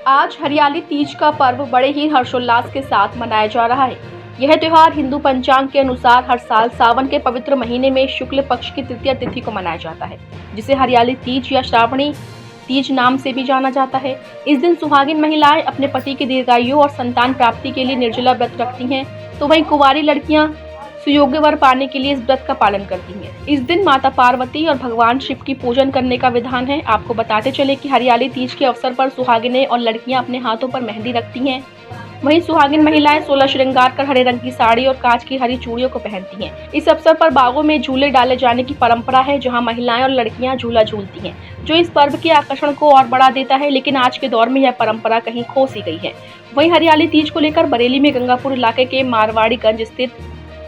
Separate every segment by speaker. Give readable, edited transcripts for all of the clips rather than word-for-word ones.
Speaker 1: आज हरियाली तीज का पर्व बड़े ही हर्षोल्लास के साथ मनाया जा रहा है। यह त्योहार हिंदू पंचांग के अनुसार हर साल सावन के पवित्र महीने में शुक्ल पक्ष की तृतीया तिथि को मनाया जाता है, जिसे हरियाली तीज या श्रावणी तीज नाम से भी जाना जाता है। इस दिन सुहागिन महिलाएं अपने पति की दीर्घायु और संतान प्राप्ति के लिए निर्जला व्रत रखती हैं, तो वहीं कुंवारी लड़कियां सुयोग्य वर पाने के लिए इस व्रत का पालन करती हैं। इस दिन माता पार्वती और भगवान शिव की पूजन करने का विधान है। आपको बताते चले कि हरियाली तीज के अवसर पर सुहागिनें और लड़कियां अपने हाथों पर मेहंदी रखती हैं। वहीं सुहागिन महिलाएं 16 श्रृंगार कर हरे रंग की साड़ी और कांच की हरी चूड़ियों को पहनती हैं। इस अवसर पर बागों में झूले डाले जाने की परंपरा है, जहां महिलाएं और लड़कियां झूला झूलती हैं, जो इस पर्व के आकर्षण को और बढ़ा देता है। लेकिन आज के दौर में यह परंपरा कहीं खो सी गई है। वहीं हरियाली तीज को लेकर बरेली में गंगापुर इलाके के मारवाड़ीगंज स्थित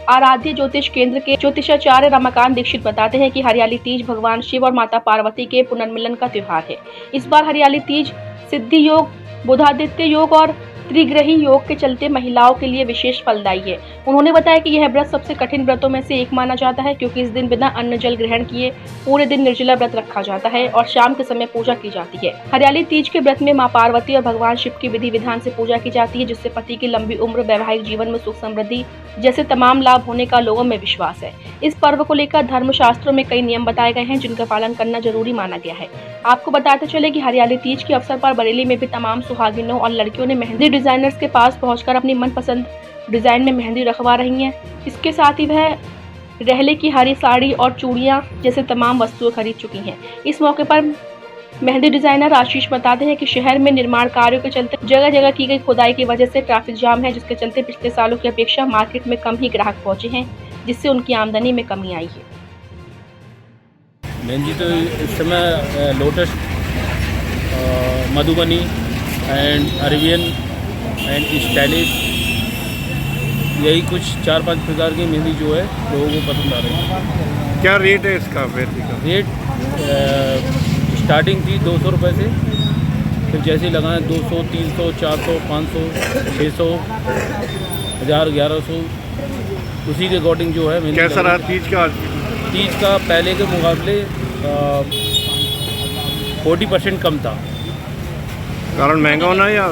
Speaker 1: आराध्य ज्योतिष केंद्र के ज्योतिषाचार्य रमाकांत दीक्षित बताते हैं कि हरियाली तीज भगवान शिव और माता पार्वती के पुनर्मिलन का त्योहार है। इस बार हरियाली तीज सिद्धि योग, बुधादित्य योग और त्रिग्रही योग के चलते महिलाओं के लिए विशेष फलदायी है। उन्होंने बताया कि यह व्रत सबसे कठिन व्रतों में से एक माना जाता है, क्योंकि इस दिन बिना अन्न जल ग्रहण किए पूरे दिन निर्जला व्रत रखा जाता है और शाम के समय पूजा की जाती है। हरियाली तीज के व्रत में मां पार्वती और भगवान शिव की विधि विधान से पूजा की जाती है, जिससे पति की लंबी उम्र, वैवाहिक जीवन में सुख समृद्धि जैसे तमाम लाभ होने का लोगों में विश्वास है। इस पर्व को लेकर धर्मशास्त्रों में कई नियम बताए गए हैं, जिनका पालन करना जरूरी माना गया है। आपको बताते चले कि हरियाली तीज के अवसर पर बरेली में भी तमाम सुहागिनों और लड़कियों ने मेहंदी डिजाइनर्स के पास पहुंचकर अपनी मनपसंद डिजाइन में मेहंदी रखवा रही हैं। इसके साथ ही वह रहले की हरी साड़ी और चूड़ियां जैसे तमाम वस्तुएं खरीद चुकी हैं। इस मौके पर मेहंदी डिजाइनर आशीष बताते हैं कि शहर में निर्माण कार्यों के चलते जगह जगह की गई खुदाई की वजह से ट्रैफिक जाम है, जिसके चलते पिछले सालों की अपेक्षा मार्केट में कम ही ग्राहक पहुंचे हैं, जिससे उनकी आमदनी में कमी आई है।
Speaker 2: मेहंदी तो इस समय lotus, Madhubani and Arabian and stylish, यही कुछ 4-5 प्रकार की मेहंदी जो है लोगों को पसंद आ रही है।
Speaker 3: क्या रेट है इसका? मेहंदी का
Speaker 2: रेट स्टार्टिंग थी 200 रुपये से, फिर जैसे ही लगाएं 200, 300, 400, 500, 600, 1000, 1100, उसी के अकॉर्डिंग जो है मेहंदी।
Speaker 3: कैसा रहा तीज का?
Speaker 2: तीज का पहले के मुकाबले 40% कम था।
Speaker 3: कारण महंगा होना या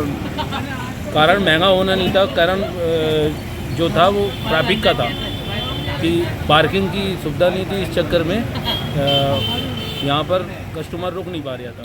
Speaker 2: कारण महंगा होना नहीं था, कारण जो था वो ट्रैफिक का था कि पार्किंग की सुविधा नहीं थी। इस चक्कर में यहाँ पर कस्टमर रुक नहीं पा रहा था।